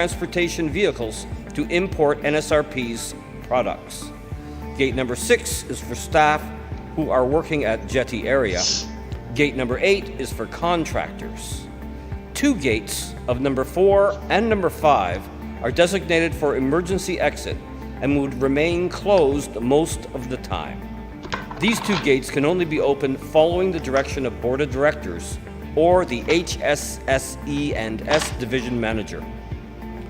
transportation vehicles to import NSRP's products. Gate number 6 is for staff who are working at jetty area. Gate number 8 is for contractors. 2 gates of number 4 and number 5 are designated for emergency exit and would remain closed most of the time. These 2 gates can only be opened following the direction of Board of Directors or the HSSE and S Division Manager.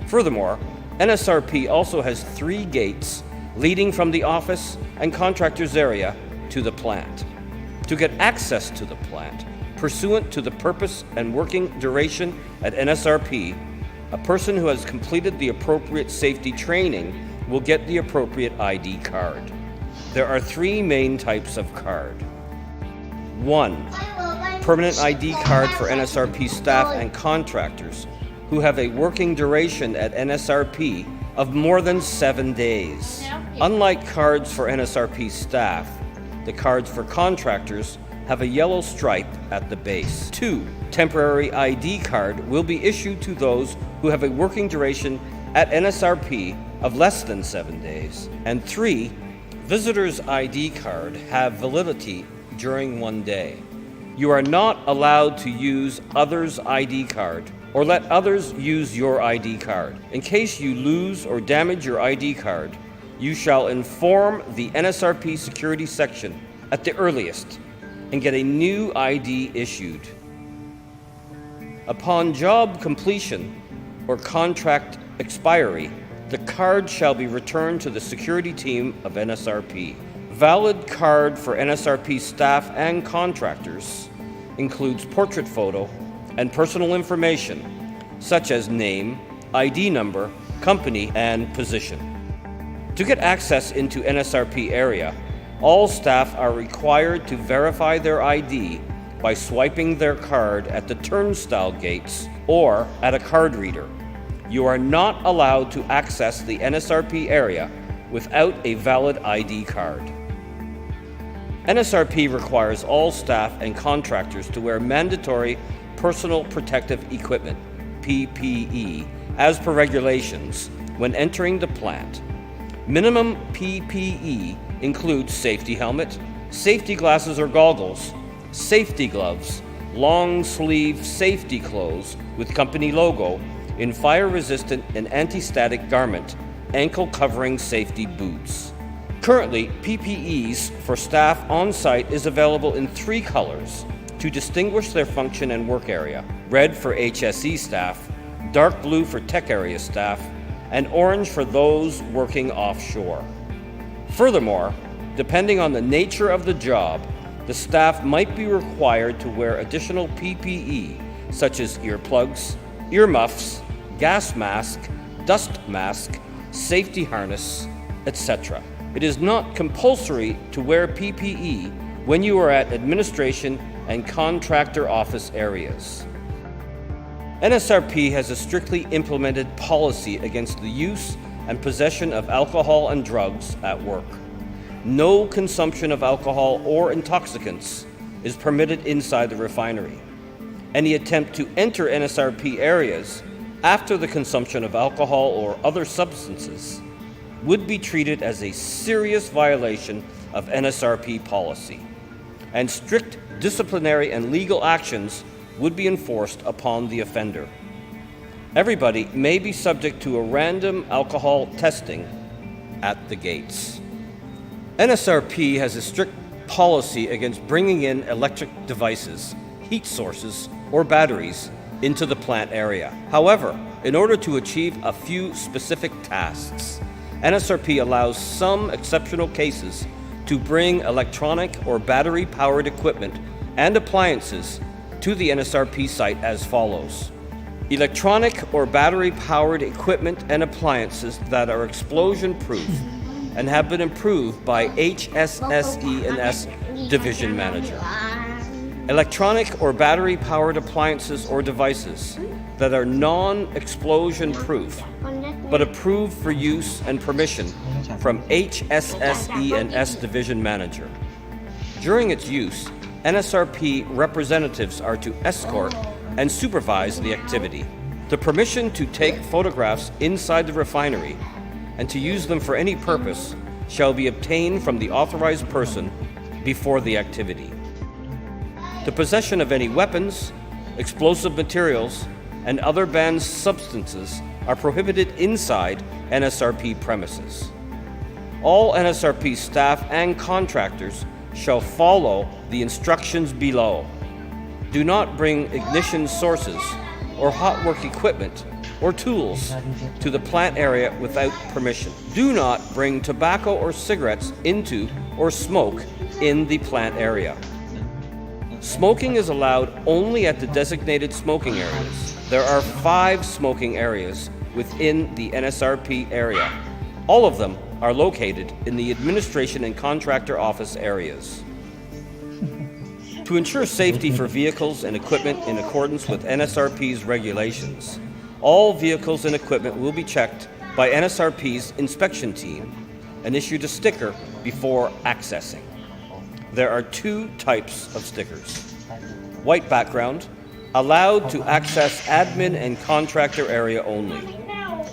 Furthermore, NSRP also has 3 gates leading from the office and contractors area to the plant. To get access to the plant, pursuant to the purpose and working duration at NSRP, a person who has completed the appropriate safety training will get the appropriate ID card. There are 3 main types of card. 1. Permanent ID card for NSRP staff and contractors who have a working duration at NSRP of more than 7 days. Unlike cards for NSRP staff, the cards for contractors have a yellow stripe at the base. 2. Temporary ID card will be issued to those who have a working duration at NSRP of less than 7 days. And 3. Visitor's ID card have validity during 1 day. You are not allowed to use others' ID card or let others use your ID card. In case you lose or damage your ID card, you shall inform the NSRP security section at the earliest and get a new ID issued. Upon job completion or contract expiry, the card shall be returned to the security team of NSRP. Valid card for NSRP staff and contractors includes portrait photo and personal information such as name, ID number, company, and position. To get access into NSRP area, all staff are required to verify their ID by swiping their card at the turnstile gates or at a card reader. You are not allowed to access the NSRP area without a valid ID card. NSRP requires all staff and contractors to wear mandatory personal protective equipment, PPE, as per regulations when entering the plant. Minimum PPE includes safety helmet, safety glasses or goggles, safety gloves, long sleeve safety clothes with company logo in fire-resistant and anti-static garment, ankle-covering safety boots. Currently, PPEs for staff on-site is available in 3 colors to distinguish their function and work area: red for HSE staff, dark blue for tech area staff, and orange for those working offshore. Furthermore, depending on the nature of the job, the staff might be required to wear additional PPE such as earplugs, earmuffs, gas mask, dust mask, safety harness, etc. It is not compulsory to wear PPE when you are at administration and contractor office areas. NSRP has a strictly implemented policy against the use and possession of alcohol and drugs at work. No consumption of alcohol or intoxicants is permitted inside the refinery. Any attempt to enter NSRP areas after the consumption of alcohol or other substances would be treated as a serious violation of NSRP policy, and strict disciplinary and legal actions would be enforced upon the offender. Everybody may be subject to a random alcohol testing at the gates. NSRP has a strict policy against bringing in electric devices, heat sources, or batteries into the plant area. However, in order to achieve a few specific tasks, NSRP allows some exceptional cases to bring electronic or battery-powered equipment and appliances to the NSRP site as follows. Electronic or battery-powered equipment and appliances that are explosion-proof and have been approved by HSSE and S Division Manager. Electronic or battery-powered appliances or devices that are non-explosion proof but approved for use and permission from HSSE and S Division Manager. During its use, NSRP representatives are to escort and supervise the activity. The permission to take photographs inside the refinery and to use them for any purpose shall be obtained from the authorized person before the activity. The possession of any weapons, explosive materials, and other banned substances are prohibited inside NSRP premises. All NSRP staff and contractors shall follow the instructions below. Do not bring ignition sources or hot work equipment or tools to the plant area without permission. Do not bring tobacco or cigarettes into or smoke in the plant area. Smoking is allowed only at the designated smoking areas. There are 5 smoking areas within the NSRP area. All of them are located in the administration and contractor office areas. To ensure safety for vehicles and equipment in accordance with NSRP's regulations, all vehicles and equipment will be checked by NSRP's inspection team and issued a sticker before accessing. There are 2 types of stickers. White background, allowed to access admin and contractor area only.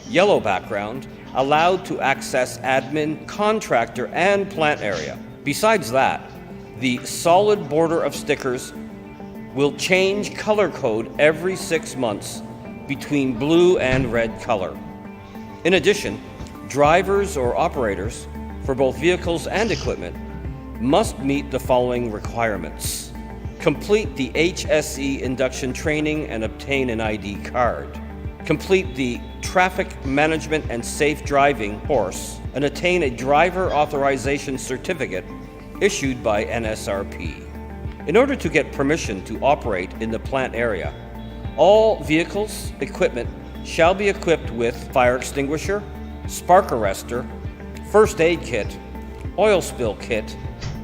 Yellow background, allowed to access admin, contractor, and plant area. Besides that, the solid border of stickers will change color code every 6 months between blue and red color. In addition, drivers or operators for both vehicles and equipment must meet the following requirements. Complete the HSSE induction training and obtain an ID card. Complete the traffic management and safe driving course and attain a driver authorization certificate issued by NSRP. In order to get permission to operate in the plant area, all vehicles, equipment shall be equipped with fire extinguisher, spark arrestor, first aid kit, oil spill kit,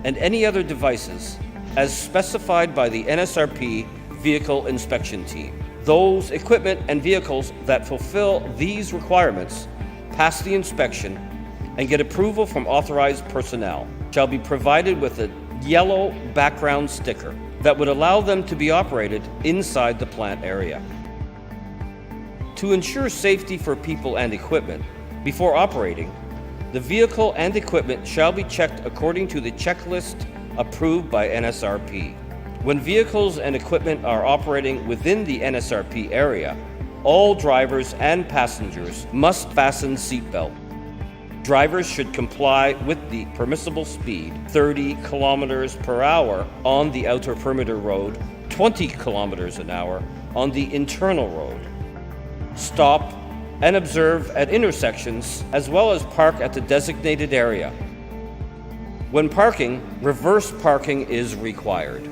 and any other devices as specified by the NSRP Vehicle Inspection Team. Those equipment and vehicles that fulfill these requirements, pass the inspection, and get approval from authorized personnel shall be provided with a yellow background sticker that would allow them to be operated inside the plant area. To ensure safety for people and equipment, before operating, the vehicle and equipment shall be checked according to the checklist approved by NSRP. When vehicles and equipment are operating within the NSRP area, all drivers and passengers must fasten seatbelt. Drivers should comply with the permissible speed, 30 kilometers per hour on the outer perimeter road, 20 kilometers an hour on the internal road. Stop and observe at intersections as well as park at the designated area. When parking, reverse parking is required.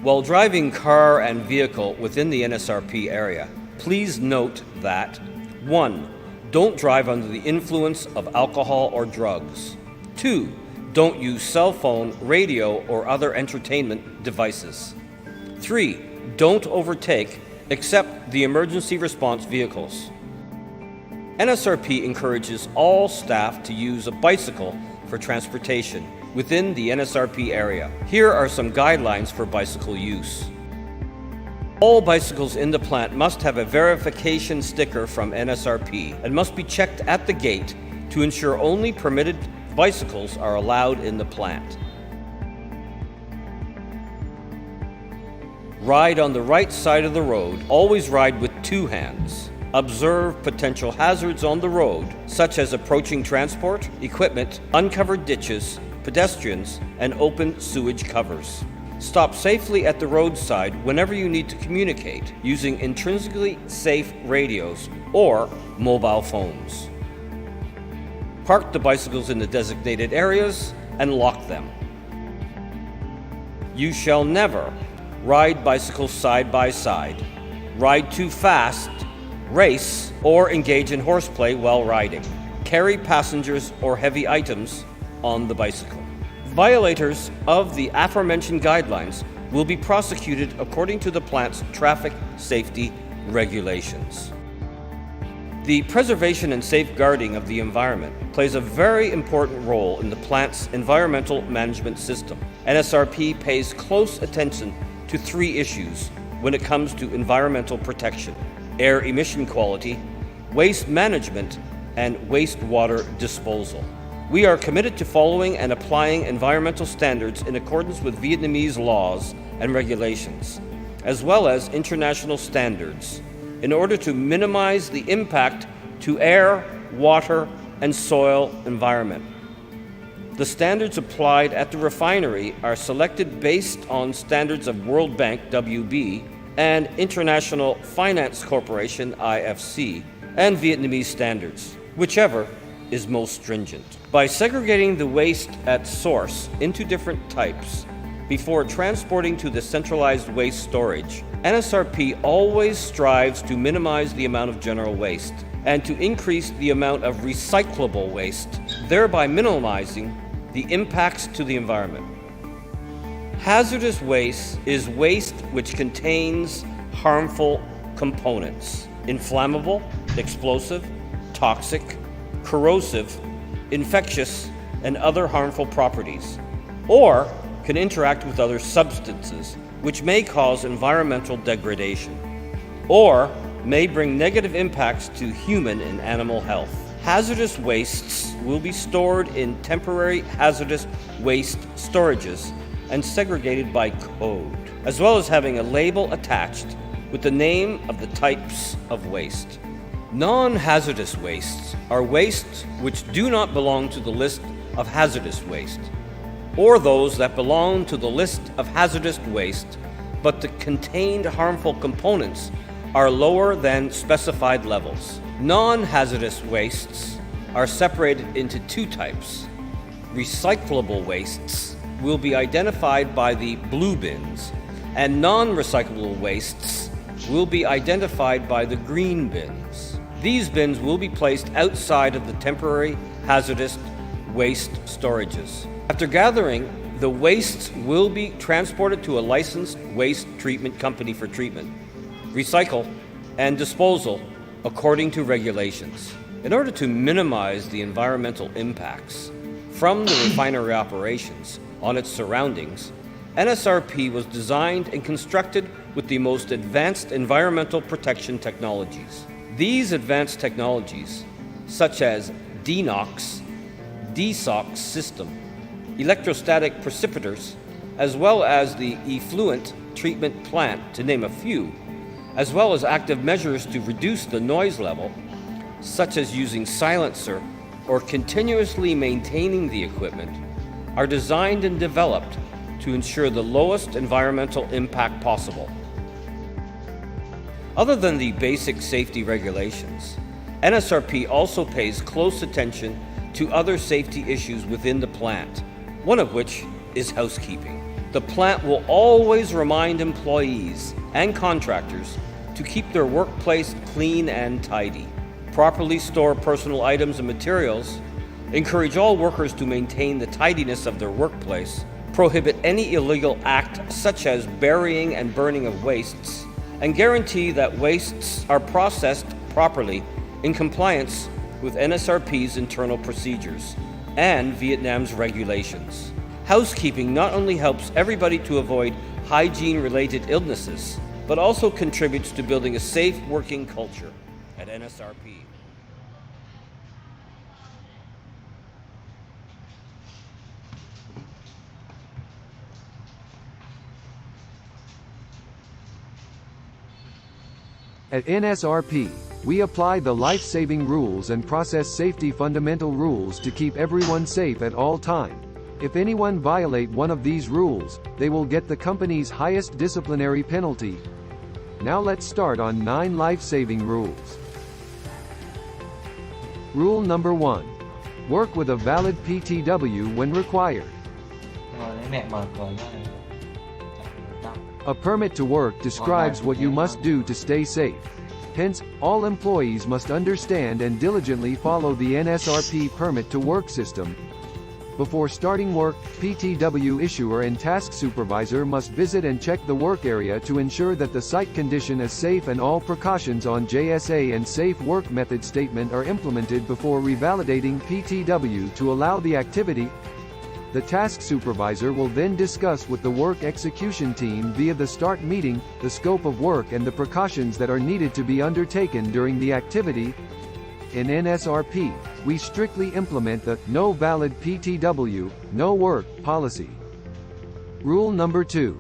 While driving car and vehicle within the NSRP area, please note that 1. Don't drive under the influence of alcohol or drugs. 2. Don't use cell phone, radio, or other entertainment devices. 3. Don't overtake except the emergency response vehicles. NSRP encourages all staff to use a bicycle for transportation within the NSRP area. Here are some guidelines for bicycle use. All bicycles in the plant must have a verification sticker from NSRP and must be checked at the gate to ensure only permitted bicycles are allowed in the plant. Ride on the right side of the road. Always ride with 2 hands. Observe potential hazards on the road, such as approaching transport, equipment, uncovered ditches, pedestrians, and open sewage covers. Stop safely at the roadside whenever you need to communicate using intrinsically safe radios or mobile phones. Park the bicycles in the designated areas and lock them. You shall never ride bicycles side by side, ride too fast, race, or engage in horseplay while riding. Carry passengers or heavy items on the bicycle. Violators of the aforementioned guidelines will be prosecuted according to the plant's traffic safety regulations. The preservation and safeguarding of the environment plays a very important role in the plant's environmental management system. NSRP pays close attention to 3 issues when it comes to environmental protection: air emission quality, waste management, and wastewater disposal. We are committed to following and applying environmental standards in accordance with Vietnamese laws and regulations, as well as international standards, in order to minimize the impact to air, water, and soil environment. The standards applied at the refinery are selected based on standards of World Bank WB and International Finance Corporation IFC and Vietnamese standards, whichever is most stringent. By segregating the waste at source into different types before transporting to the centralized waste storage, NSRP always strives to minimize the amount of general waste and to increase the amount of recyclable waste, thereby minimizing the impacts to the environment. Hazardous waste is waste which contains harmful components, inflammable, explosive, toxic, corrosive, infectious, and other harmful properties, or can interact with other substances which may cause environmental degradation, or may bring negative impacts to human and animal health. Hazardous wastes will be stored in temporary hazardous waste storages and segregated by code, as well as having a label attached with the name of the types of waste. Non-hazardous wastes are wastes which do not belong to the list of hazardous waste, or those that belong to the list of hazardous waste, but the contained harmful components are lower than specified levels. Non-hazardous wastes are separated into two types. Recyclable wastes will be identified by the blue bins, and non-recyclable wastes will be identified by the green bins. These bins will be placed outside of the temporary hazardous waste storages. After gathering, the wastes will be transported to a licensed waste treatment company for treatment, recycle, and disposal according to regulations. In order to minimize the environmental impacts from the refinery operations on its surroundings, NSRP was designed and constructed with the most advanced environmental protection technologies. These advanced technologies, such as DENOx, DSOx system, electrostatic precipitors, as well as the effluent treatment plant, to name a few, as well as active measures to reduce the noise level, such as using silencer or continuously maintaining the equipment, are designed and developed to ensure the lowest environmental impact possible. Other than the basic safety regulations, NSRP also pays close attention to other safety issues within the plant, one of which is housekeeping. The plant will always remind employees and contractors to keep their workplace clean and tidy, properly store personal items and materials, encourage all workers to maintain the tidiness of their workplace, prohibit any illegal act such as burying and burning of wastes, and guarantee that wastes are processed properly in compliance with NSRP's internal procedures and Vietnam's regulations. Housekeeping not only helps everybody to avoid hygiene-related illnesses, but also contributes to building a safe working culture at NSRP. At NSRP, we apply the life-saving rules and process safety fundamental rules to keep everyone safe at all times. If anyone violate one of these rules, they will get the company's highest disciplinary penalty. Now let's start on 9 life-saving rules. Rule number 1. Work with a valid PTW when required. A permit to work describes what you must do to stay safe. Hence, all employees must understand and diligently follow the NSRP permit to work system. Before starting work, PTW issuer and task supervisor must visit and check the work area to ensure that the site condition is safe and all precautions on JSA and safe work method statement are implemented before revalidating PTW to allow the activity. The task supervisor will then discuss with the work execution team via the start meeting, the scope of work and the precautions that are needed to be undertaken during the activity. In NSRP, we strictly implement the no valid PTW, no work policy. Rule number 2.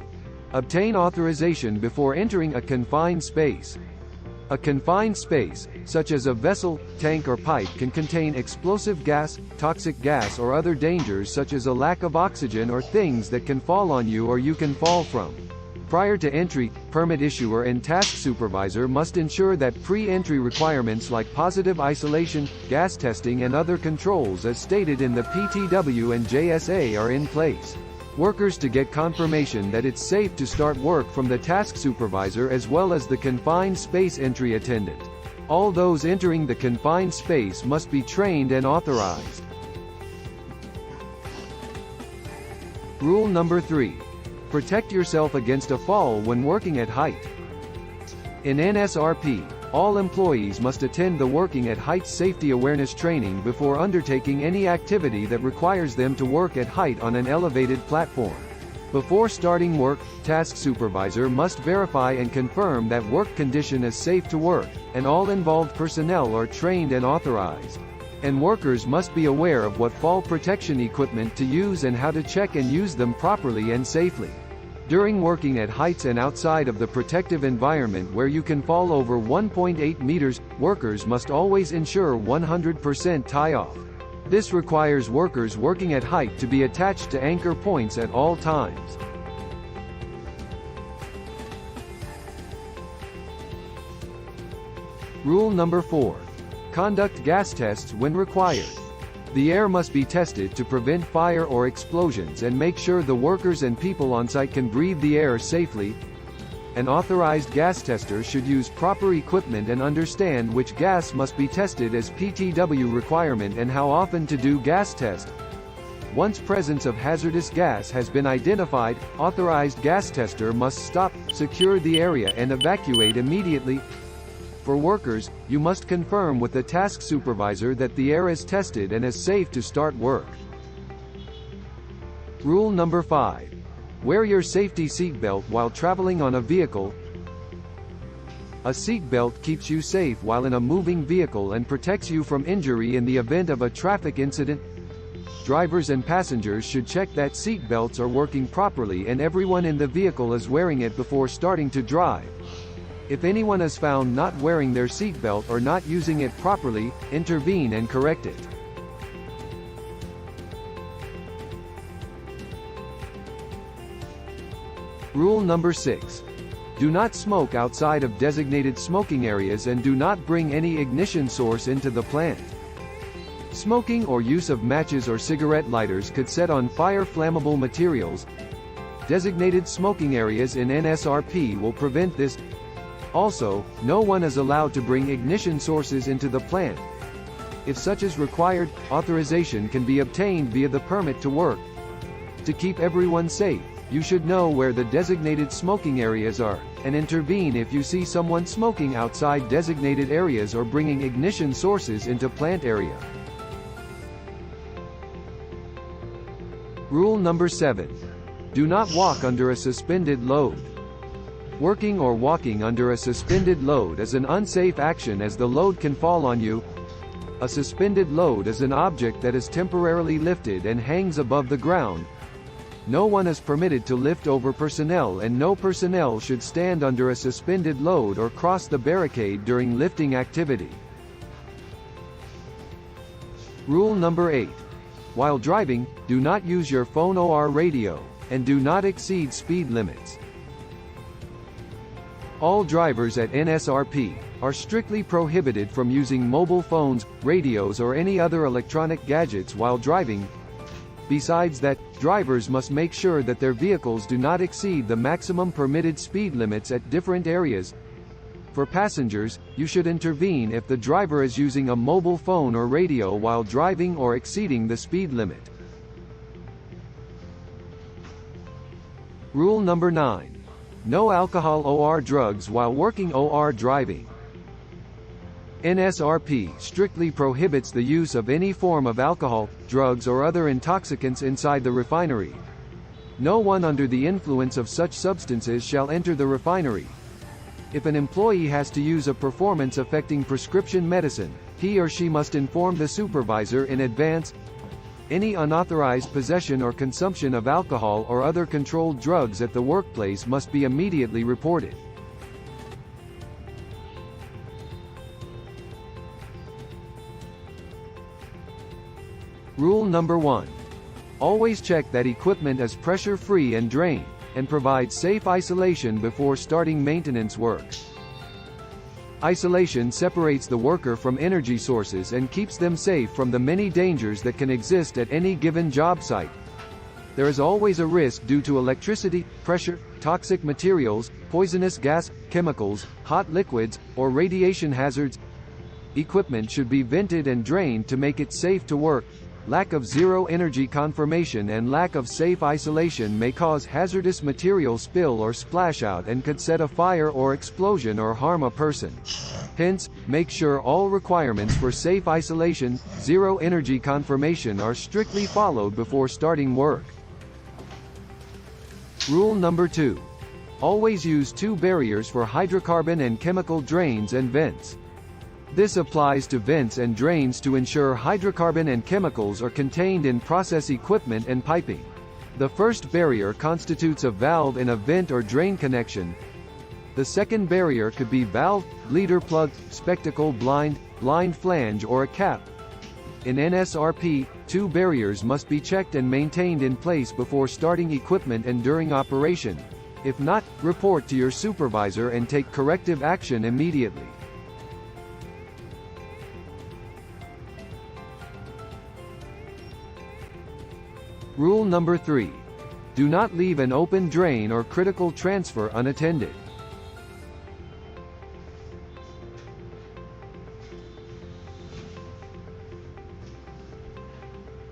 Obtain authorization before entering a confined space. A confined space, such as a vessel, tank or pipe, can contain explosive gas, toxic gas or other dangers such as a lack of oxygen or things that can fall on you or you can fall from. Prior to entry, permit issuer and task supervisor must ensure that pre-entry requirements like positive isolation, gas testing and other controls as stated in the PTW and JSA are in place. Workers to get confirmation that it's safe to start work from the task supervisor as well as the confined space entry attendant. All those entering the confined space must be trained and authorized. Rule number 3. Protect yourself against a fall when working at height. In NSRP, all employees must attend the Working at Height Safety Awareness training before undertaking any activity that requires them to work at height on an elevated platform. Before starting work, task supervisor must verify and confirm that work condition is safe to work, and all involved personnel are trained and authorized. And workers must be aware of what fall protection equipment to use and how to check and use them properly and safely. During working at heights and outside of the protective environment where you can fall over 1.8 meters, workers must always ensure 100% tie-off. This requires workers working at height to be attached to anchor points at all times. Rule number 4. Conduct gas tests when required. The air must be tested to prevent fire or explosions and make sure the workers and people on site can breathe the air safely. An authorized gas tester should use proper equipment and understand which gas must be tested as PTW requirement and how often to do gas test. Once presence of hazardous gas has been identified, authorized gas tester must stop, secure the area and evacuate immediately. For workers, you must confirm with the task supervisor that the air is tested and is safe to start work. Rule number 5. Wear your safety seatbelt while traveling on a vehicle. A seatbelt keeps you safe while in a moving vehicle and protects you from injury in the event of a traffic incident. Drivers and passengers should check that seatbelts are working properly and everyone in the vehicle is wearing it before starting to drive. If anyone is found not wearing their seatbelt or not using it properly, intervene and correct it. Rule number 6. Do not smoke outside of designated smoking areas and do not bring any ignition source into the plant. Smoking or use of matches or cigarette lighters could set on fire flammable materials. Designated smoking areas in NSRP will prevent this. Also, no one is allowed to bring ignition sources into the plant. If such is required, authorization can be obtained via the permit to work. To keep everyone safe, you should know where the designated smoking areas are, and intervene if you see someone smoking outside designated areas or bringing ignition sources into plant area. Rule number 7. Do not walk under a suspended load. Working or walking under a suspended load is an unsafe action as the load can fall on you. A suspended load is an object that is temporarily lifted and hangs above the ground. No one is permitted to lift over personnel and no personnel should stand under a suspended load or cross the barricade during lifting activity. Rule number 8. While driving, do not use your phone or radio, and do not exceed speed limits. All drivers at NSRP are strictly prohibited from using mobile phones, radios or any other electronic gadgets while driving. Besides that, drivers must make sure that their vehicles do not exceed the maximum permitted speed limits at different areas. For passengers, you should intervene if the driver is using a mobile phone or radio while driving or exceeding the speed limit. Rule number 9. No alcohol or drugs while working or driving. NSRP strictly prohibits the use of any form of alcohol, drugs or other intoxicants inside the refinery. No one under the influence of such substances shall enter the refinery. If an employee has to use a performance-affecting prescription medicine, he or she must inform the supervisor in advance. Any unauthorized possession or consumption of alcohol or other controlled drugs at the workplace must be immediately reported. Rule number 1. Always check that equipment is pressure-free and drained, and provide safe isolation before starting maintenance work. Isolation separates the worker from energy sources and keeps them safe from the many dangers that can exist at any given job site. There is always a risk due to electricity, pressure, toxic materials, poisonous gas, chemicals, hot liquids, or radiation hazards. Equipment should be vented and drained to make it safe to work. Lack of zero-energy conformation and lack of safe isolation may cause hazardous material spill or splash out and could set a fire or explosion or harm a person. Hence, make sure all requirements for safe isolation, zero-energy conformation are strictly followed before starting work. Rule number 2. Always use 2 barriers for hydrocarbon and chemical drains and vents. This applies to vents and drains to ensure hydrocarbon and chemicals are contained in process equipment and piping. The first barrier constitutes a valve in a vent or drain connection. The second barrier could be valve, bleeder plug, spectacle blind, blind flange or a cap. In NSRP, 2 barriers must be checked and maintained in place before starting equipment and during operation. If not, report to your supervisor and take corrective action immediately. Rule number 3. Do not leave an open drain or critical transfer unattended.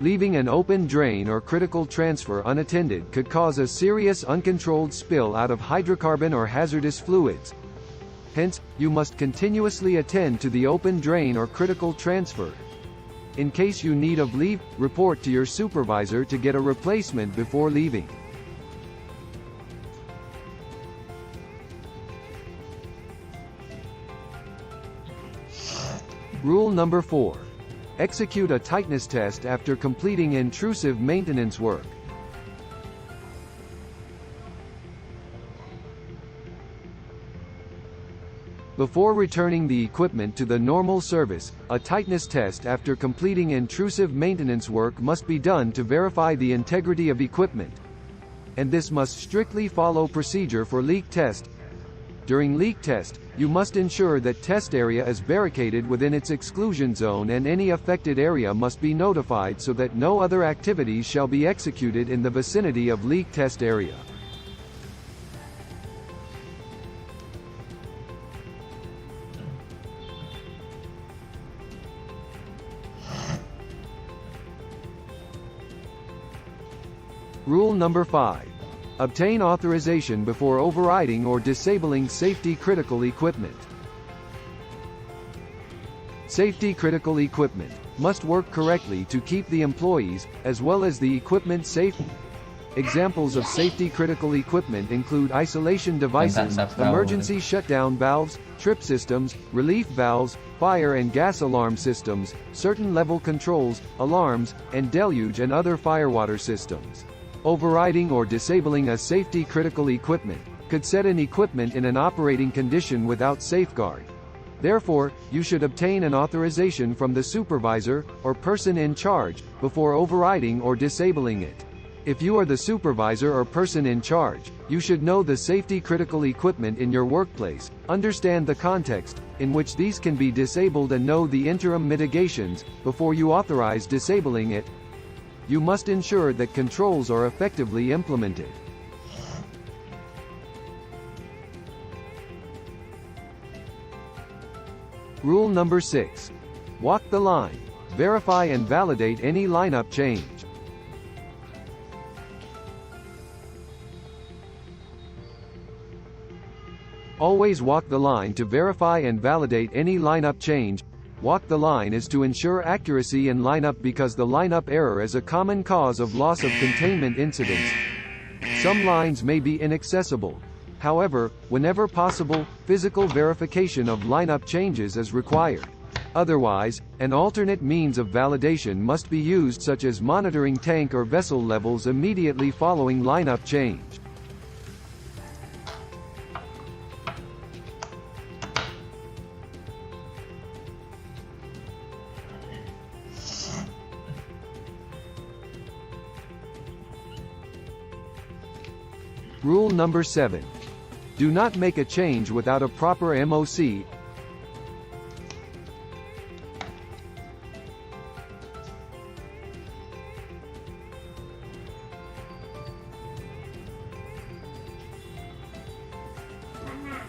Leaving an open drain or critical transfer unattended could cause a serious uncontrolled spill out of hydrocarbon or hazardous fluids. Hence, you must continuously attend to the open drain or critical transfer. In case you need of leave, report to your supervisor to get a replacement before leaving. Rule number 4. Execute a tightness test after completing intrusive maintenance work. Before returning the equipment to the normal service, a tightness test after completing intrusive maintenance work must be done to verify the integrity of equipment. And this must strictly follow procedure for leak test. During leak test, you must ensure that test area is barricaded within its exclusion zone and any affected area must be notified so that no other activities shall be executed in the vicinity of leak test area. Rule number 5. Obtain authorization before overriding or disabling safety-critical equipment. Safety-critical equipment must work correctly to keep the employees, as well as the equipment safe. Examples of safety-critical equipment include isolation devices, emergency shutdown valves, trip systems, relief valves, fire and gas alarm systems, certain level controls, alarms, and deluge and other firewater systems. Overriding or disabling a safety-critical equipment could set an equipment in an operating condition without safeguard. Therefore, you should obtain an authorization from the supervisor or person in charge before overriding or disabling it. If you are the supervisor or person in charge, you should know the safety-critical equipment in your workplace, understand the context in which these can be disabled and know the interim mitigations before you authorize disabling it. You must ensure that controls are effectively implemented. Rule number 6. Walk the line. Verify and validate any lineup change. Always walk the line to verify and validate any lineup change. Walk the line is to ensure accuracy in lineup because the lineup error is a common cause of loss of containment incidents. Some lines may be inaccessible. However, whenever possible, physical verification of lineup changes is required. Otherwise, an alternate means of validation must be used, such as monitoring tank or vessel levels immediately following lineup change. Rule number 7. Do not make a change without a proper MOC.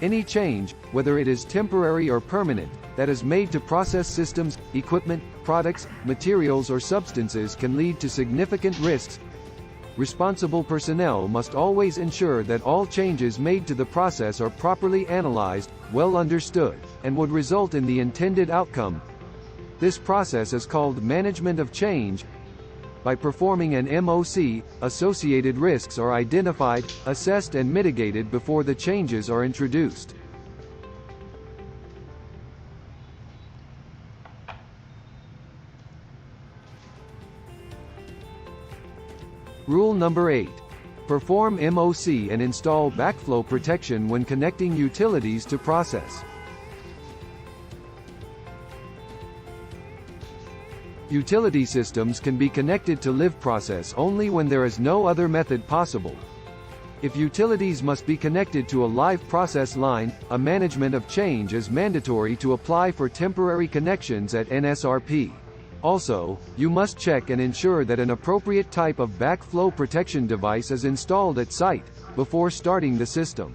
Any change, whether it is temporary or permanent, that is made to process systems, equipment, products, materials or substances can lead to significant risks. Responsible personnel must always ensure that all changes made to the process are properly analyzed, well understood, and would result in the intended outcome. This process is called management of change. By performing an MOC, associated risks are identified, assessed and mitigated before the changes are introduced. Rule number 8. Perform MOC and install backflow protection when connecting utilities to process. Utility systems can be connected to live process only when there is no other method possible. If utilities must be connected to a live process line, a management of change is mandatory to apply for temporary connections at NSRP. Also, you must check and ensure that an appropriate type of backflow protection device is installed at site before starting the system.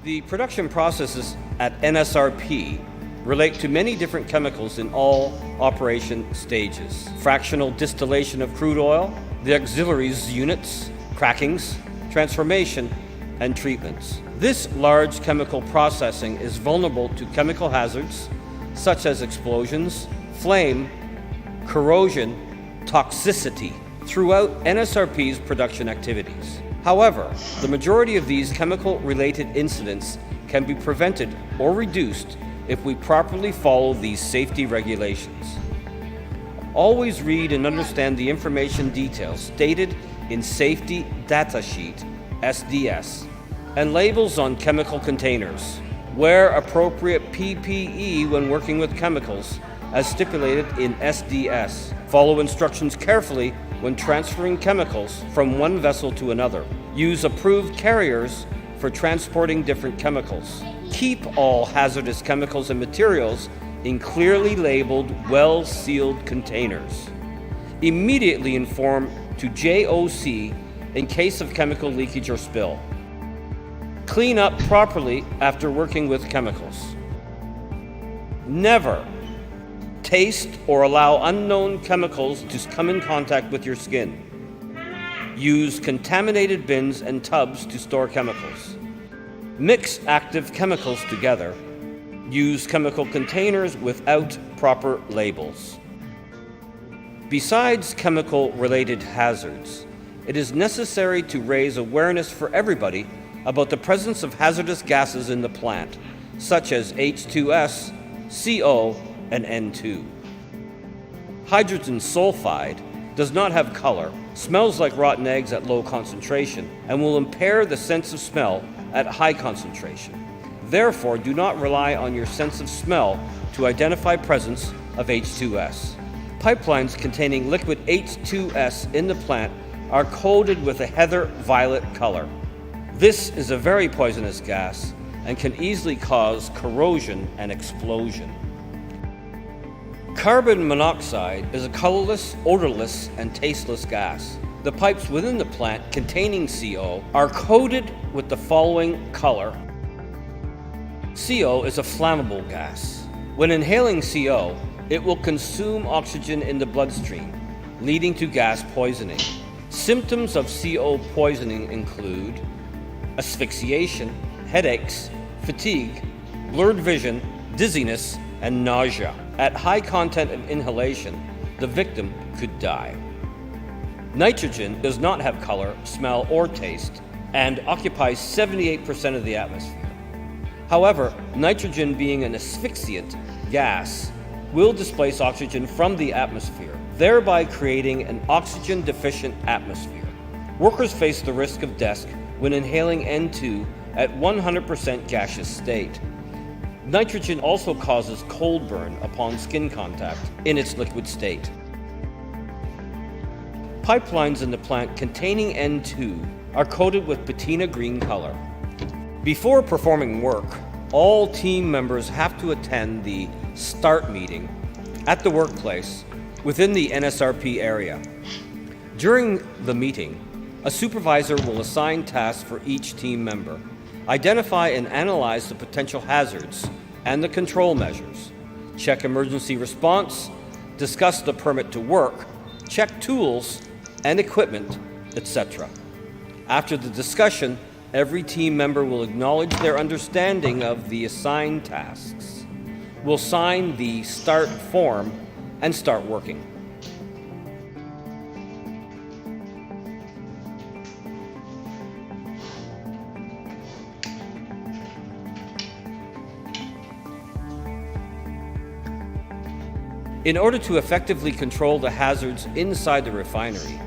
The production processes at NSRP relate to many different chemicals in all operation stages. Fractional distillation of crude oil, the auxiliaries units, crackings, transformation, and treatments. This large chemical processing is vulnerable to chemical hazards such as explosions, flame, corrosion, toxicity throughout NSRP's production activities. However, the majority of these chemical-related incidents can be prevented or reduced if we properly follow these safety regulations. Always read and understand the information details stated in Safety Data Sheet, SDS, and labels on chemical containers. Wear appropriate PPE when working with chemicals, as stipulated in SDS. Follow instructions carefully when transferring chemicals from one vessel to another. Use approved carriers for transporting different chemicals. Keep all hazardous chemicals and materials in clearly labeled, well-sealed containers. Immediately inform to JOC in case of chemical leakage or spill. Clean up properly after working with chemicals. Never taste or allow unknown chemicals to come in contact with your skin. Use contaminated bins and tubs to store chemicals. Mix active chemicals together. Use chemical containers without proper labels. Besides chemical-related hazards, it is necessary to raise awareness for everybody about the presence of hazardous gases in the plant, such as H2S, CO, and N2. Hydrogen sulfide does not have color, smells like rotten eggs at low concentration, and will impair the sense of smell at high concentration. Therefore, do not rely on your sense of smell to identify presence of H2S. Pipelines containing liquid H2S in the plant are coated with a heather violet color. This is a very poisonous gas and can easily cause corrosion and explosion. Carbon monoxide is a colorless, odorless, and tasteless gas. The pipes within the plant containing CO are coated with the following color. CO is a flammable gas. When inhaling CO, it will consume oxygen in the bloodstream, leading to gas poisoning. Symptoms of CO poisoning include asphyxiation, headaches, fatigue, blurred vision, dizziness, and nausea. At high content of inhalation, the victim could die. Nitrogen does not have color, smell, or taste, and occupies 78% of the atmosphere. However, nitrogen being an asphyxiant gas will displace oxygen from the atmosphere, thereby creating an oxygen-deficient atmosphere. Workers face the risk of death when inhaling N2 at 100% gaseous state. Nitrogen also causes cold burn upon skin contact in its liquid state. Pipelines in the plant containing N2 are coated with patina green color. Before performing work, all team members have to attend the START meeting at the workplace within the NSRP area. During the meeting, a supervisor will assign tasks for each team member, identify and analyze the potential hazards and the control measures, check emergency response, discuss the permit to work, check tools and equipment, etc. After the discussion, every team member will acknowledge their understanding of the assigned tasks, will sign the START form, and start working. In order to effectively control the hazards inside the refinery,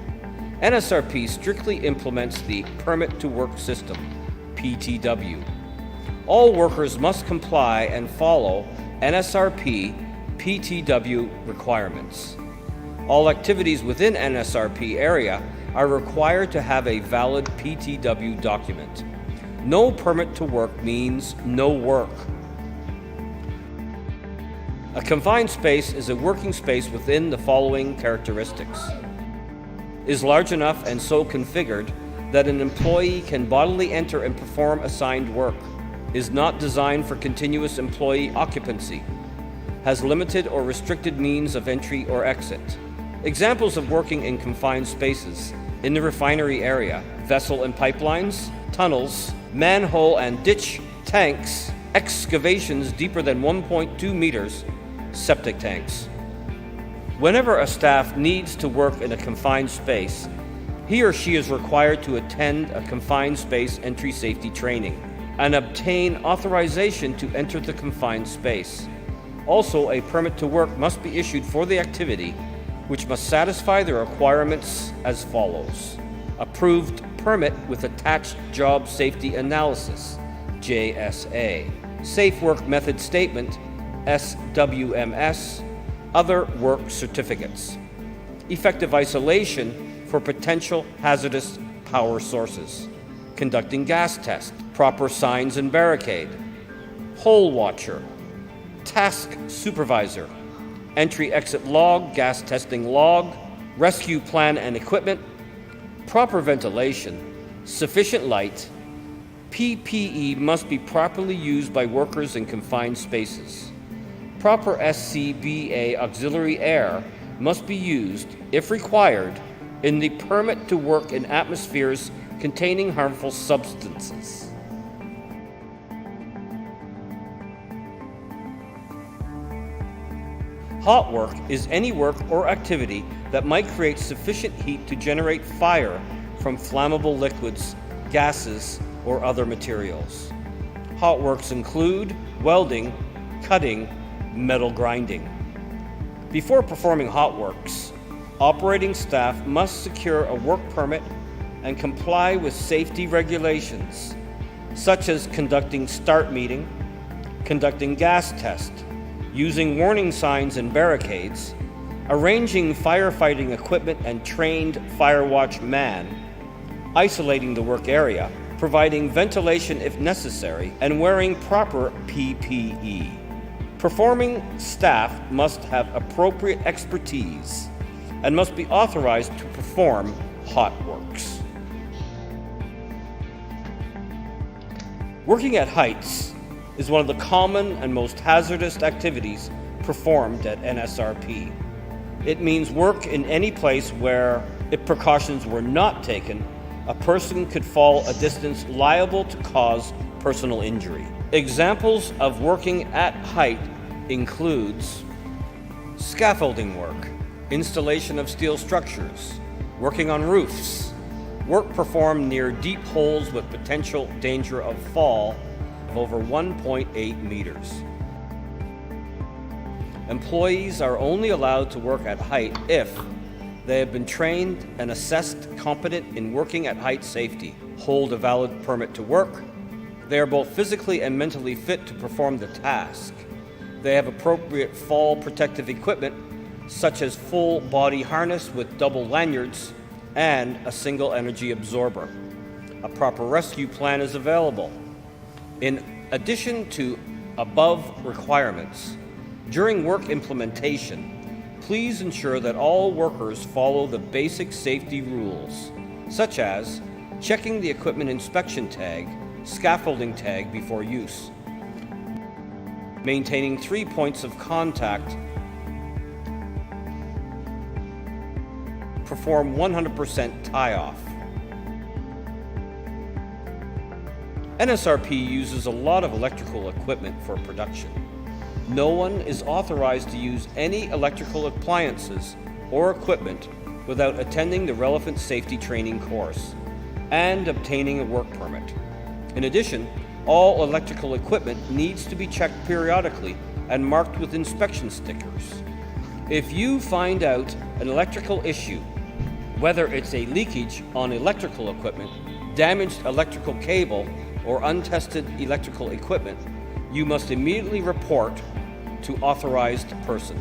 NSRP strictly implements the Permit to Work System, PTW. All workers must comply and follow NSRP PTW requirements. All activities within NSRP area are required to have a valid PTW document. No permit to work means no work. A confined space is a working space within the following characteristics. Is large enough and so configured that an employee can bodily enter and perform assigned work. Is not designed for continuous employee occupancy. Has limited or restricted means of entry or exit. Examples of working in confined spaces in the refinery area: vessel and pipelines, tunnels, manhole and ditch tanks, excavations deeper than 1.2 meters, septic tanks. Whenever a staff needs to work in a confined space, he or she is required to attend a confined space entry safety training and obtain authorization to enter the confined space. Also, a permit to work must be issued for the activity, which must satisfy the requirements as follows: approved permit with attached job safety analysis, JSA, safe work method statement, SWMS, other work certificates, effective isolation for potential hazardous power sources, conducting gas test, proper signs and barricade, hole watcher, task supervisor, entry-exit log, gas testing log, rescue plan and equipment, proper ventilation, sufficient light. PPE must be properly used by workers in confined spaces. Proper SCBA auxiliary air must be used, if required, in the permit to work in atmospheres containing harmful substances. Hot work is any work or activity that might create sufficient heat to generate fire from flammable liquids, gases, or other materials. Hot works include welding, cutting, metal grinding. Before performing hot works, operating staff must secure a work permit and comply with safety regulations, such as conducting START meeting, conducting gas test, using warning signs and barricades, arranging firefighting equipment and trained firewatch man, isolating the work area, providing ventilation if necessary, and wearing proper PPE. Performing staff must have appropriate expertise and must be authorized to perform hot works. Working at heights is one of the common and most hazardous activities performed at NSRP. It means work in any place where, if precautions were not taken, a person could fall a distance liable to cause personal injury. Examples of working at height includes scaffolding work, installation of steel structures, working on roofs, work performed near deep holes with potential danger of fall of over 1.8 meters. Employees are only allowed to work at height if they have been trained and assessed competent in working at height safety, hold a valid permit to work, they are both physically and mentally fit to perform the task, they have appropriate fall protective equipment such as full body harness with double lanyards and a single energy absorber. A proper rescue plan is available. In addition to above requirements, during work implementation, please ensure that all workers follow the basic safety rules, such as checking the equipment inspection tag, scaffolding tag before use, maintaining 3 points of contact, perform 100% tie-off. NSRP uses a lot of electrical equipment for production. No one is authorized to use any electrical appliances or equipment without attending the relevant safety training course and obtaining a work permit. In addition, all electrical equipment needs to be checked periodically and marked with inspection stickers. If you find out an electrical issue, whether it's a leakage on electrical equipment, damaged electrical cable, or untested electrical equipment, you must immediately report to authorized person.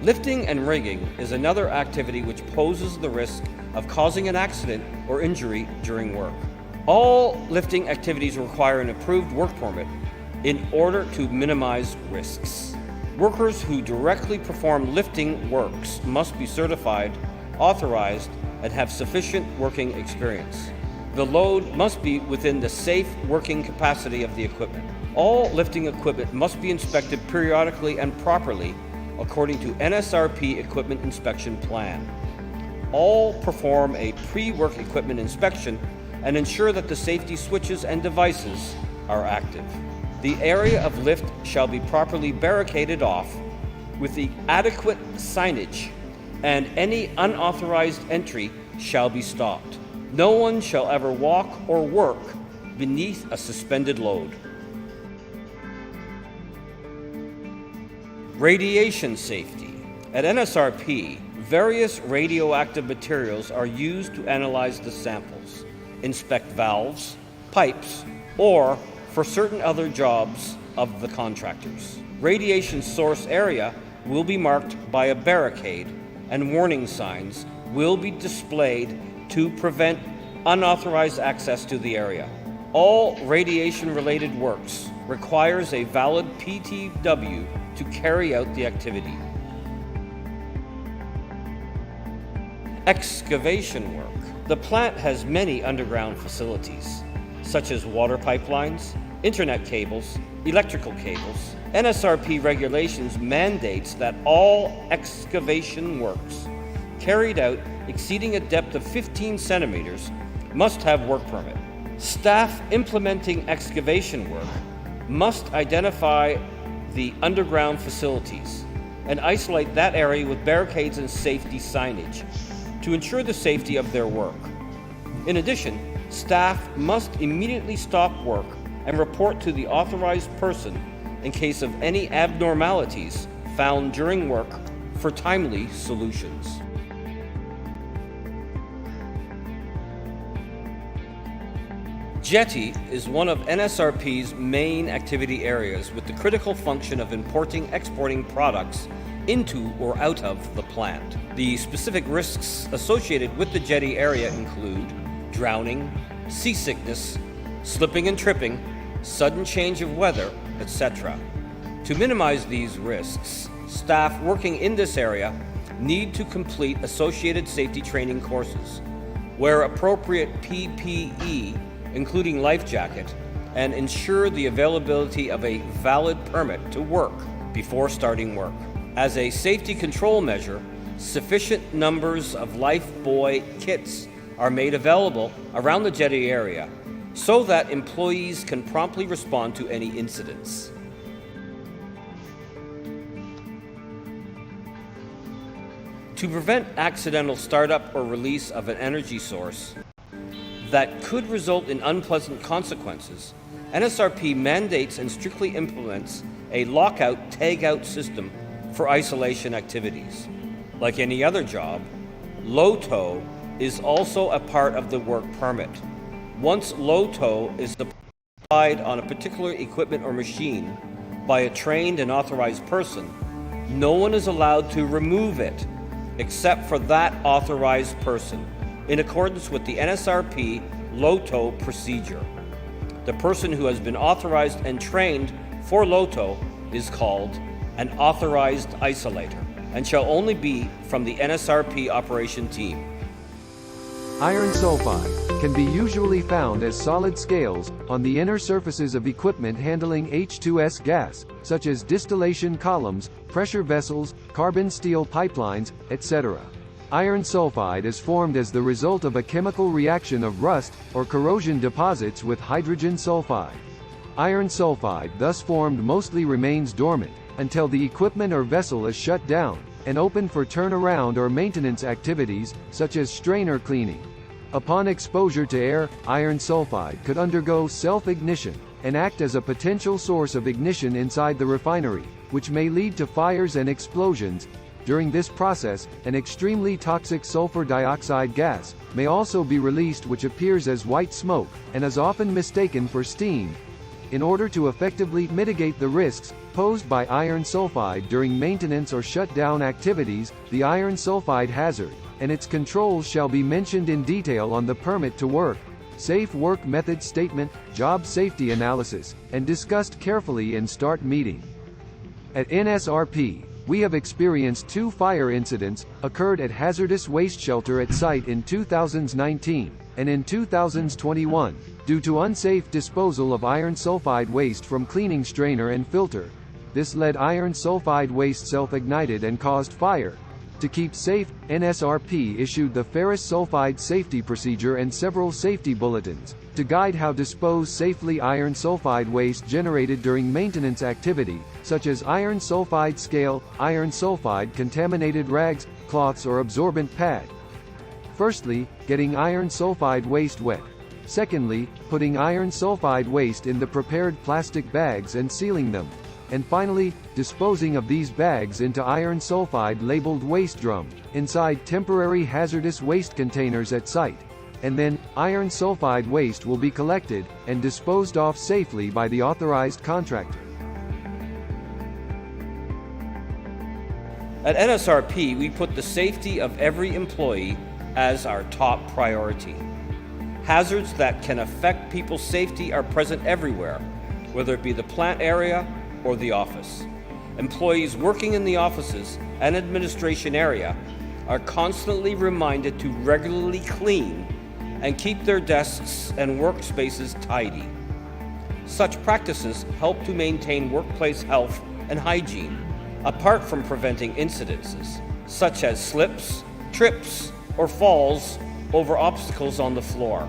Lifting and rigging is another activity which poses the risk of causing an accident or injury during work. All lifting activities require an approved work permit in order to minimize risks. Workers who directly perform lifting works must be certified, authorized, and have sufficient working experience. The load must be within the safe working capacity of the equipment. All lifting equipment must be inspected periodically and properly according to NSRP equipment inspection plan. All perform a pre-work equipment inspection and ensure that the safety switches and devices are active. The area of lift shall be properly barricaded off with the adequate signage, and any unauthorized entry shall be stopped. No one shall ever walk or work beneath a suspended load. Radiation safety. At NSRP, various radioactive materials are used to analyze the samples, inspect valves, pipes, or for certain other jobs of the contractors. Radiation source area will be marked by a barricade, and warning signs will be displayed to prevent unauthorized access to the area. All radiation-related works requires a valid PTW to carry out the activity. Excavation work. The plant has many underground facilities, such as water pipelines, internet cables, electrical cables. NSRP regulations mandates that all excavation works carried out exceeding a depth of 15 centimeters must have work permit. Staff implementing excavation work must identify the underground facilities and isolate that area with barricades and safety signage to ensure the safety of their work. In addition, staff must immediately stop work and report to the authorized person in case of any abnormalities found during work for timely solutions. Jetty is one of NSRP's main activity areas with the critical function of exporting products into or out of the plant. The specific risks associated with the jetty area include drowning, seasickness, slipping and tripping, sudden change of weather, etc. To minimize these risks, staff working in this area need to complete associated safety training courses, wear appropriate PPE including life jacket, and ensure the availability of a valid permit to work before starting work. As a safety control measure, sufficient numbers of lifebuoy kits are made available around the jetty area so that employees can promptly respond to any incidents. To prevent accidental startup or release of an energy source that could result in unpleasant consequences, NSRP mandates and strictly implements a lockout-tagout system for isolation activities. Like any other job, LOTO is also a part of the work permit. Once LOTO is applied on a particular equipment or machine by a trained and authorized person, no one is allowed to remove it except for that authorized person, in accordance with the NSRP LOTO procedure. The person who has been authorized and trained for LOTO is called an authorized isolator and shall only be from the NSRP operation team. Iron sulfide can be usually found as solid scales on the inner surfaces of equipment handling H2S gas, such as distillation columns, pressure vessels, carbon steel pipelines, etc. Iron sulfide is formed as the result of a chemical reaction of rust or corrosion deposits with hydrogen sulfide. Iron sulfide thus formed mostly remains dormant until the equipment or vessel is shut down and open for turnaround or maintenance activities, such as strainer cleaning. Upon exposure to air, iron sulfide could undergo self-ignition and act as a potential source of ignition inside the refinery, which may lead to fires and explosions. During this process, an extremely toxic sulfur dioxide gas may also be released, which appears as white smoke and is often mistaken for steam. In order to effectively mitigate the risks posed by iron sulfide during maintenance or shutdown activities, the iron sulfide hazard and its controls shall be mentioned in detail on the permit to work, safe work method statement, job safety analysis, and discussed carefully in START meeting. At NSRP, we have experienced 2 fire incidents occurred at hazardous waste shelter at site in 2019 and in 2021 due to unsafe disposal of iron sulfide waste from cleaning strainer and filter. This led iron sulfide waste self-ignited and caused fire. To keep safe, NSRP issued the ferrous sulfide safety procedure and several safety bulletins to guide how dispose safely iron sulfide waste generated during maintenance activity, such as iron sulfide scale, iron sulfide contaminated rags, cloths or absorbent pad. Firstly, getting iron sulfide waste wet. Secondly, putting iron sulfide waste in the prepared plastic bags and sealing them. And finally, disposing of these bags into iron sulfide labeled waste drum, inside temporary hazardous waste containers at site. And then, iron sulfide waste will be collected and disposed off safely by the authorized contractor. At NSRP, we put the safety of every employee as our top priority. Hazards that can affect people's safety are present everywhere, whether it be the plant area or the office. Employees working in the offices and administration area are constantly reminded to regularly clean and keep their desks and workspaces tidy. Such practices help to maintain workplace health and hygiene, apart from preventing incidences, such as slips, trips, or falls over obstacles on the floor.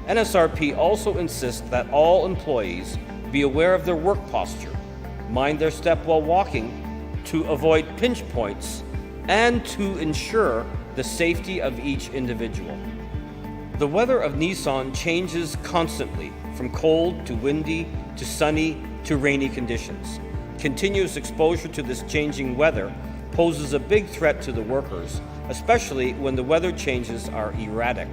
NSRP also insists that all employees be aware of their work posture, mind their step while walking to avoid pinch points, and to ensure the safety of each individual. The weather of Nissan changes constantly, from cold to windy to sunny to rainy conditions. Continuous exposure to this changing weather poses a big threat to the workers, especially when the weather changes are erratic.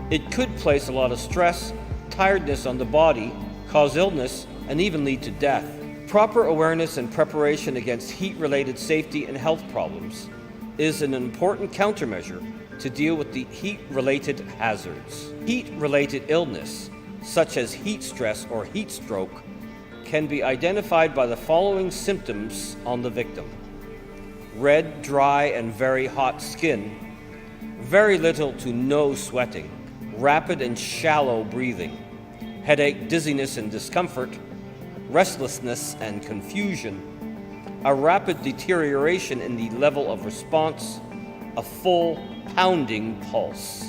It could place a lot of stress, tiredness on the body, cause illness, and even lead to death. Proper awareness and preparation against heat-related safety and health problems is an important countermeasure to deal with the heat-related hazards. Heat-related illness, such as heat stress or heat stroke, can be identified by the following symptoms on the victim: red, dry, and very hot skin, very little to no sweating, rapid and shallow breathing, headache, dizziness and discomfort, restlessness and confusion, a rapid deterioration in the level of response, a full pounding pulse.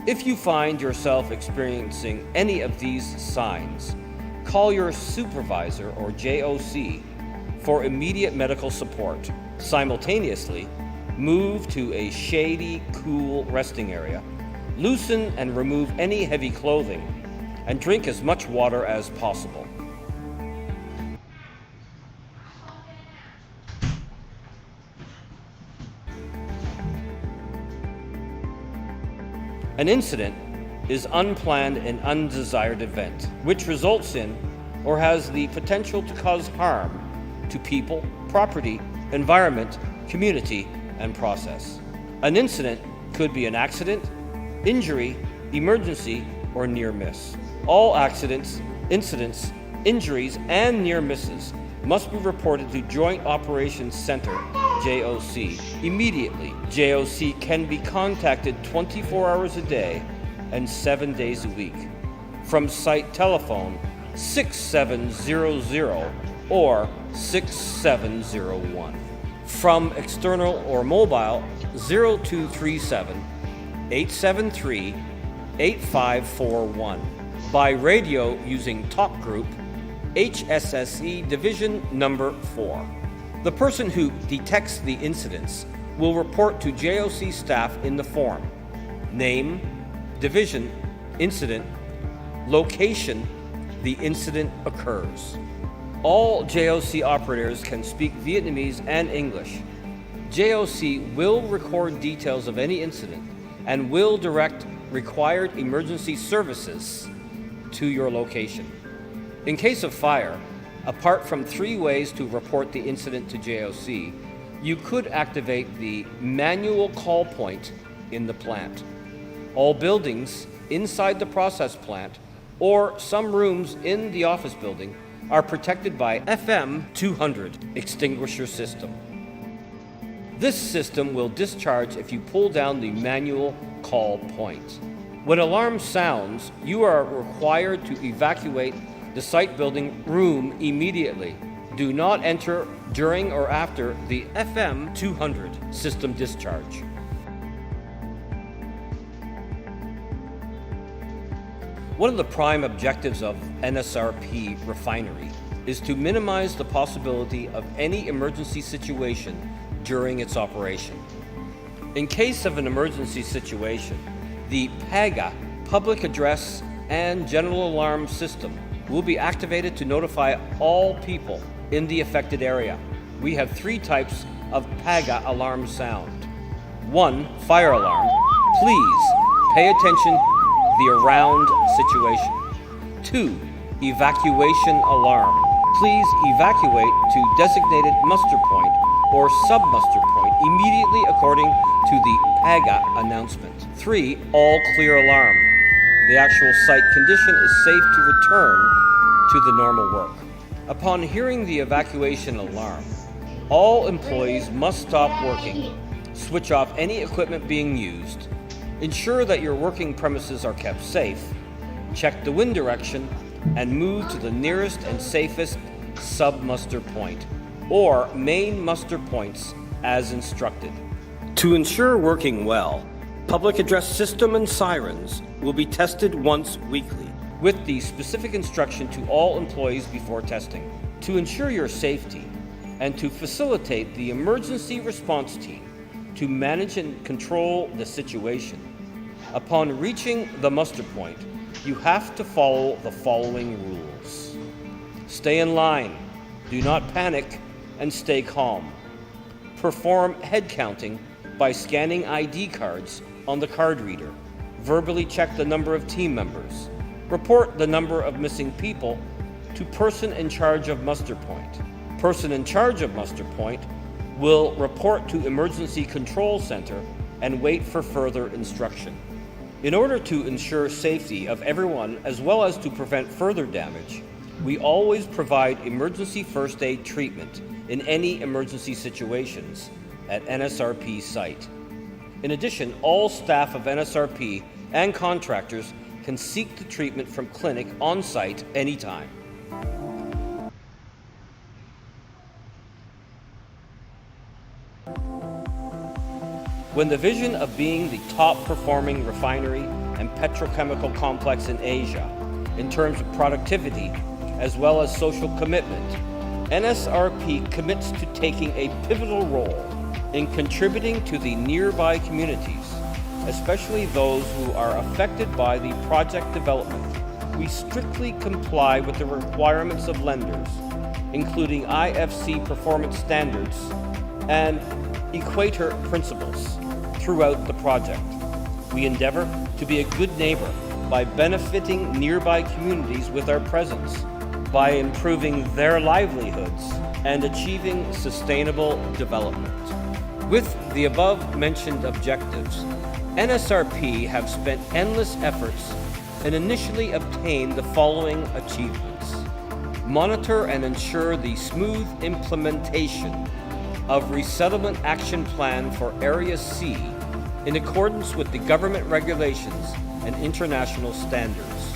If you find yourself experiencing any of these signs, call your supervisor or JOC for immediate medical support. Simultaneously, move to a shady, cool resting area, loosen and remove any heavy clothing, and drink as much water as possible. An incident is unplanned and undesired event, which results in or has the potential to cause harm to people, property, environment, community, and process. An incident could be an accident, injury, emergency, or near miss. All accidents, incidents, injuries, and near misses must be reported to Joint Operations Center, JOC, immediately. JOC can be contacted 24 hours a day and 7 days a week from site telephone 6700 or 6701. From external or mobile 0237 873 8541. By radio using talk group HSSE Division Number 4. The person who detects the incidents will report to JOC staff in the form: name, division, incident, location the incident occurs. All JOC operators can speak Vietnamese and English. JOC will record details of any incident and will direct required emergency services to your location. In case of fire, apart from 3 ways to report the incident to JOC, you could activate the manual call point in the plant. All buildings inside the process plant or some rooms in the office building are protected by FM 200 extinguisher system. This system will discharge if you pull down the manual call point. When alarm sounds, you are required to evacuate the site building room immediately. Do not enter during or after the FM 200 system discharge. One of the prime objectives of NSRP refinery is to minimize the possibility of any emergency situation during its operation. In case of an emergency situation, the PAGA, Public Address and General Alarm System, will be activated to notify all people in the affected area. We have 3 types of PAGA alarm sound. 1, fire alarm. Please pay attention to the around situation. 2, evacuation alarm. Please evacuate to designated muster point or sub-muster point immediately according to the PAGA announcement. 3, all clear alarm. The actual site condition is safe to return to the normal work. Upon hearing the evacuation alarm, all employees must stop working, switch off any equipment being used, ensure that your working premises are kept safe, check the wind direction, and move to the nearest and safest sub-muster point or main muster points as instructed. To ensure working well, public address system and sirens will be tested once weekly, with the specific instruction to all employees before testing. To ensure your safety and to facilitate the emergency response team to manage and control the situation, upon reaching the muster point, you have to follow the following rules. Stay in line, do not panic, and stay calm. Perform head counting by scanning ID cards on the card reader. Verbally check the number of team members. Report the number of missing people to person in charge of muster point. Person in charge of muster point will report to Emergency Control Center and wait for further instruction. In order to ensure safety of everyone as well as to prevent further damage, we always provide emergency first aid treatment in any emergency situations at NSRP site. In addition, all staff of NSRP and contractors can seek the treatment from clinic on-site anytime. When the vision of being the top-performing refinery and petrochemical complex in Asia, in terms of productivity as well as social commitment, NSRP commits to taking a pivotal role in contributing to the nearby communities, especially those who are affected by the project development. We strictly comply with the requirements of lenders, including IFC performance standards and Equator principles throughout the project. We endeavor to be a good neighbor by benefiting nearby communities with our presence, by improving their livelihoods and achieving sustainable development. With the above-mentioned objectives, NSRP have spent endless efforts and initially obtained the following achievements. Monitor and ensure the smooth implementation of Resettlement Action Plan for Area C in accordance with the government regulations and international standards.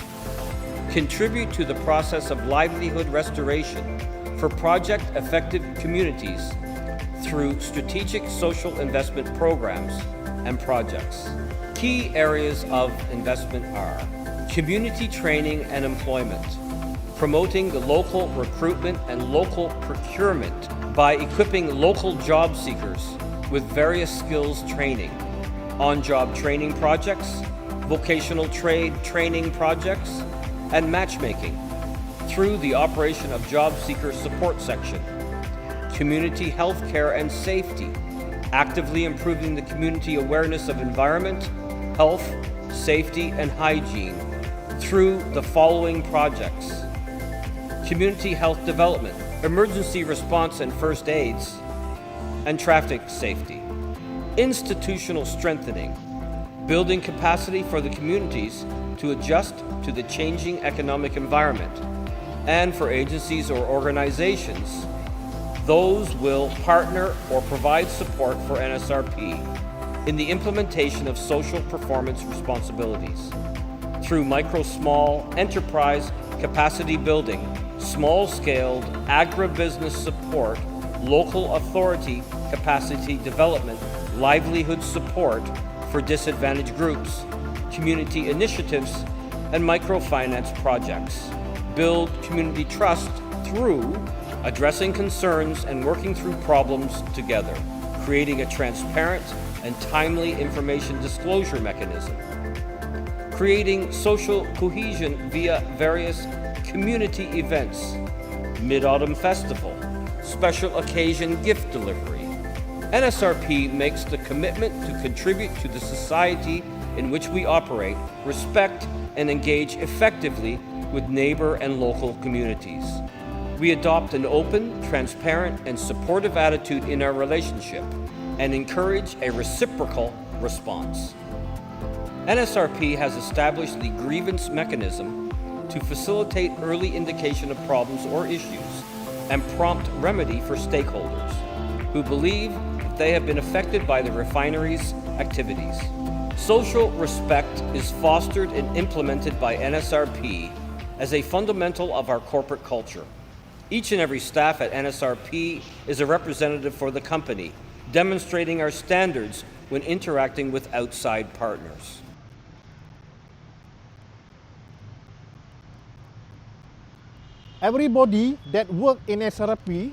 Contribute to the process of livelihood restoration for project-affected communities through strategic social investment programs and projects. Key areas of investment are community training and employment, promoting the local recruitment and local procurement by equipping local job seekers with various skills training, on-job training projects, vocational trade training projects, and matchmaking through the operation of Job Seeker Support Section, community health care and safety, actively improving the community awareness of environment, health, safety, and hygiene through the following projects: community health development, emergency response and first aids, and traffic safety. Institutional strengthening, building capacity for the communities to adjust to the changing economic environment, and for agencies or organizations, those will partner or provide support for NSRP in the implementation of social performance responsibilities through micro-small enterprise capacity building, small-scaled agribusiness support, local authority capacity development, livelihood support for disadvantaged groups, community initiatives, and microfinance projects. Build community trust through addressing concerns and working through problems together, creating a transparent and timely information disclosure mechanism, creating social cohesion via various community events, Mid-Autumn Festival, special occasion gift delivery. NSRP makes the commitment to contribute to the society in which we operate, respect and engage effectively with neighbor and local communities. We adopt an open, transparent, and supportive attitude in our relationship and encourage a reciprocal response. NSRP has established the grievance mechanism to facilitate early indication of problems or issues and prompt remedy for stakeholders who believe that they have been affected by the refinery's activities. Social respect is fostered and implemented by NSRP as a fundamental of our corporate culture. Each and every staff at NSRP is a representative for the company, demonstrating our standards when interacting with outside partners. Everybody that work in SRP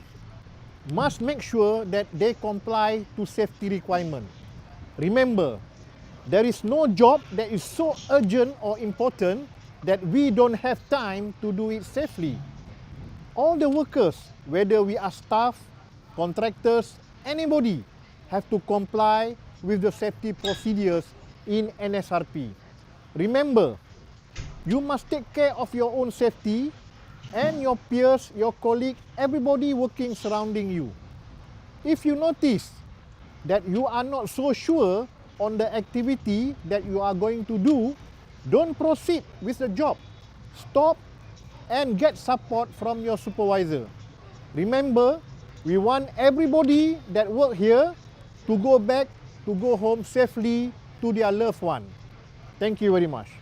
must make sure that they comply to safety requirement. Remember, there is no job that is so urgent or important that we don't have time to do it safely. All the workers, whether we are staff, contractors, anybody, have to comply with the safety procedures in NSRP. Remember, you must take care of your own safety and your peers, your colleagues, everybody working surrounding you. If you notice that you are not so sure on the activity that you are going to do, don't proceed with the job. Stop and get support from your supervisor. Remember, we want everybody that work here to go back, to go home safely to their loved one. Thank you very much.